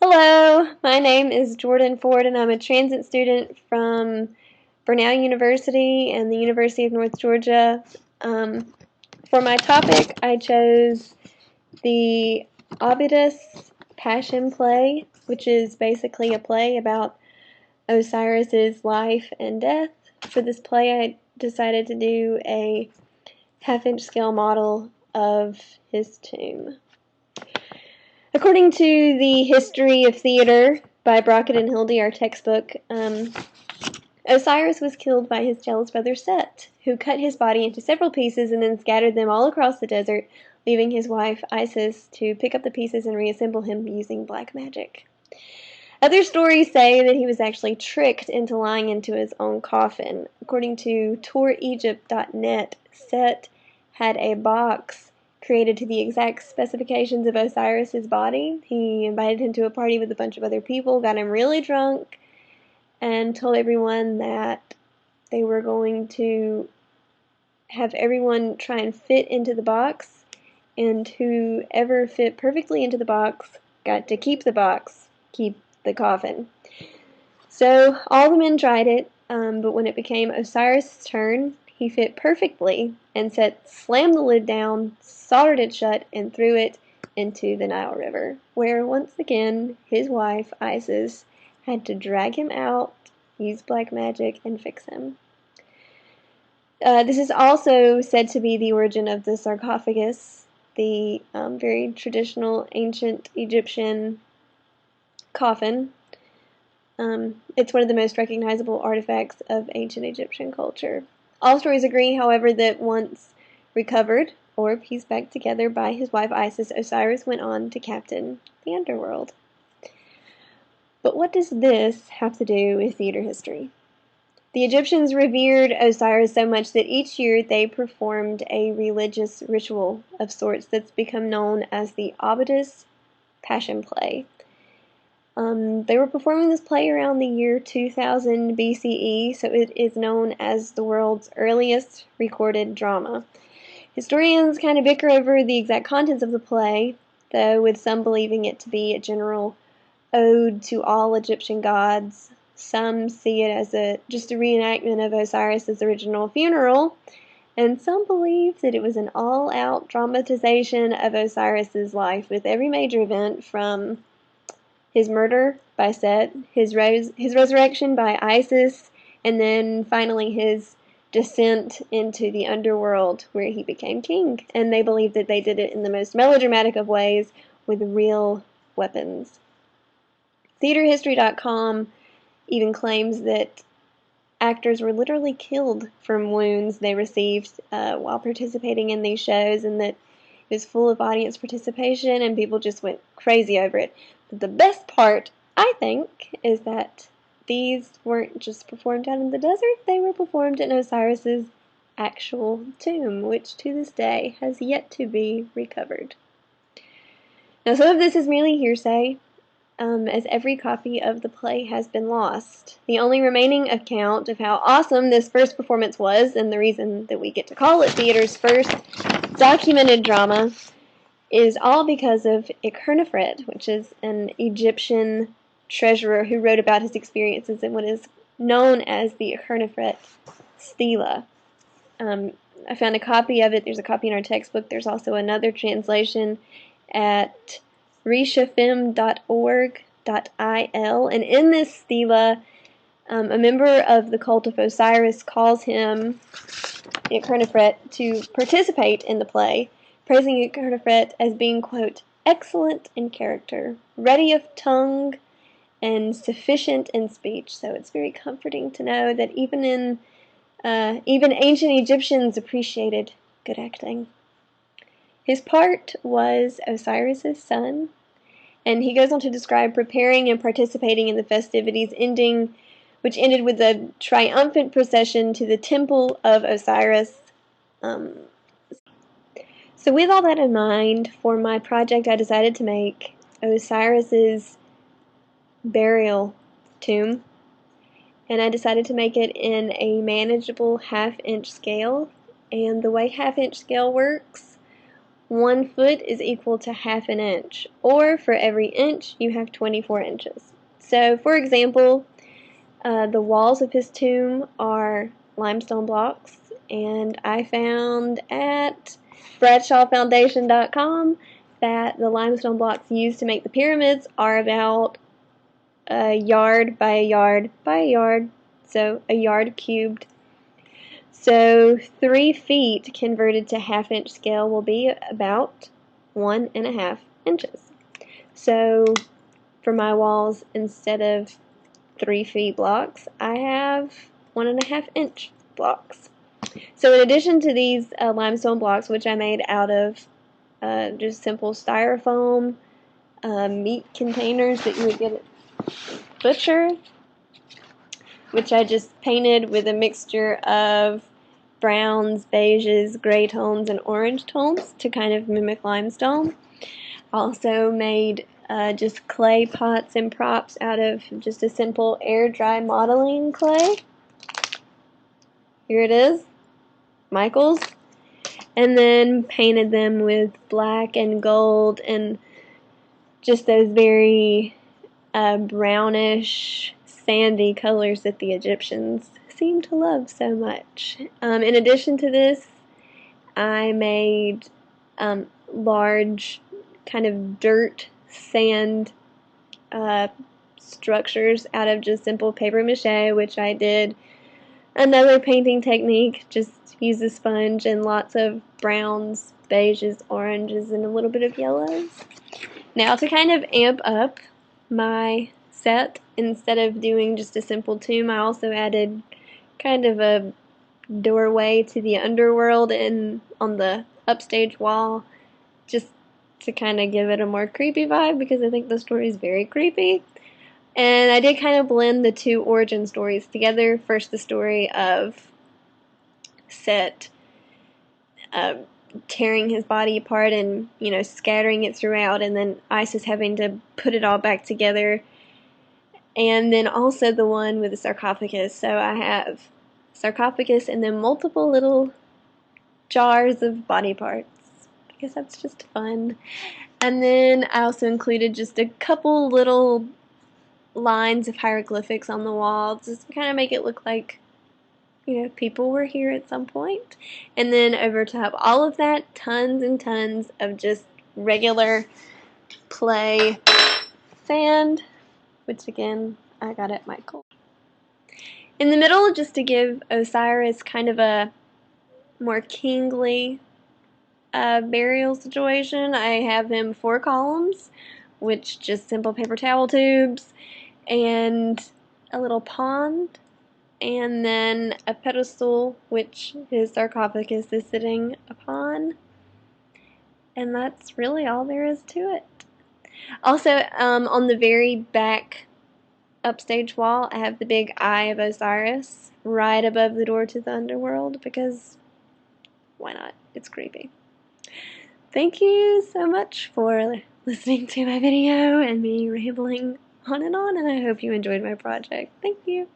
Hello, my name is Jordan Ford and I'm a transit student from Burnell University and the University of North Georgia. For my topic, I chose the Abydos Passion Play, which is basically a play about Osiris's life and death. For this play, I decided to do a half-inch scale model of his tomb. According to the History of Theater by Brockett and Hildy, our textbook, Osiris was killed by his jealous brother Set, who cut his body into several pieces and then scattered them all across the desert, leaving his wife Isis to pick up the pieces and reassemble him using black magic. Other stories say that he was actually tricked into lying into his own coffin. According to TourEgypt.net, Set had a box created to the exact specifications of Osiris's body. He invited him to a party with a bunch of other people, got him really drunk, and told everyone that they were going to have everyone try and fit into the box, and whoever fit perfectly into the box got to keep the box, keep the coffin. So all the men tried it, but when it became Osiris' turn, he fit perfectly, and Set slammed the lid down, soldered it shut, and threw it into the Nile River, where once again his wife, Isis, had to drag him out, use black magic, and fix him. This is also said to be the origin of the sarcophagus, the very traditional ancient Egyptian coffin. It's one of the most recognizable artifacts of ancient Egyptian culture. All stories agree, however, that once recovered or pieced back together by his wife Isis, Osiris went on to captain the underworld. But what does this have to do with theater history? The Egyptians revered Osiris so much that each year they performed a religious ritual of sorts that's become known as the Abydos Passion Play. They were performing this play around the year 2000 BCE, so it is known as the world's earliest recorded drama. Historians kind of bicker over the exact contents of the play, though with some believing it to be a general ode to all Egyptian gods. Some see it as just a reenactment of Osiris's original funeral, and some believe that it was an all-out dramatization of Osiris's life, with every major event from his murder by Set, his resurrection by Isis, and then finally his descent into the underworld where he became king. And they believe that they did it in the most melodramatic of ways with real weapons. TheaterHistory.com even claims that actors were literally killed from wounds they received while participating in these shows, and that it was full of audience participation and people just went crazy over it. But the best part, I think, is that these weren't just performed out in the desert, they were performed in Osiris's actual tomb, which to this day has yet to be recovered. Now, some of this is merely hearsay, as every copy of the play has been lost. The only remaining account of how awesome this first performance was, and the reason that we get to call it theater's first documented drama, is all because of Ikernefret, which is an Egyptian treasurer who wrote about his experiences in what is known as the Ikernefret stela. I found a copy of it. There's a copy in our textbook. There's also another translation at reshafim.org.il, and in this stela, a member of the cult of Osiris calls him, Ikernefret, to participate in the play, praising Ikernefret as being, quote, excellent in character, ready of tongue, and sufficient in speech. So it's very comforting to know that even ancient Egyptians appreciated good acting. His part was Osiris's son, and he goes on to describe preparing and participating in the festivities, which ended with a triumphant procession to the temple of Osiris. So with all that in mind, for my project I decided to make Osiris's burial tomb, and I decided to make it in a manageable half-inch scale. And the way half-inch scale works, 1 foot is equal to half an inch, or for every inch you have 24 inches. So, for example, the walls of his tomb are limestone blocks, and I found at BradshawFoundation.com that the limestone blocks used to make the pyramids are about a yard by a yard by a yard, so a yard cubed. So 3 feet converted to half-inch scale will be about 1.5 inches. So for my walls, instead of 3 feet blocks, I have 1.5 inch blocks. So in addition to these limestone blocks, which I made out of just simple styrofoam meat containers that you would get at butcher, which I just painted with a mixture of browns, beiges, gray tones, and orange tones to kind of mimic limestone. Also made just clay pots and props out of just a simple air dry modeling clay. Here it is, Michael's. And then painted them with black and gold and just those very brownish, sandy colors that the Egyptians seem to love so much. In addition to this, I made large kind of dirt, sand structures out of just simple paper mache, which I did another painting technique, just use a sponge and lots of browns, beiges, oranges, and a little bit of yellows. Now to kind of amp up my set, instead of doing just a simple tomb, I also added kind of a doorway to the underworld and on the upstage wall, just to kind of give it a more creepy vibe, because I think the story is very creepy. And I did kind of blend the two origin stories together. First, the story of Set tearing his body apart and, you know, scattering it throughout, and then Isis having to put it all back together. And then also the one with the sarcophagus. So I have sarcophagus and then multiple little jars of body parts, because that's just fun. And then I also included just a couple little lines of hieroglyphics on the wall, just to kind of make it look like, you know, people were here at some point. And then over top all of that, tons and tons of just regular play sand, which again, I got at Michael. In the middle, just to give Osiris kind of a more kingly burial situation, I have him 4 columns, which just simple paper towel tubes, and a little pond, and then a pedestal which his sarcophagus is sitting upon. And that's really all there is to it. Also, on the very back upstage wall, I have the big eye of Osiris right above the door to the underworld, because why not? It's creepy. Thank you so much for listening to my video and me rambling on, and I hope you enjoyed my project. Thank you.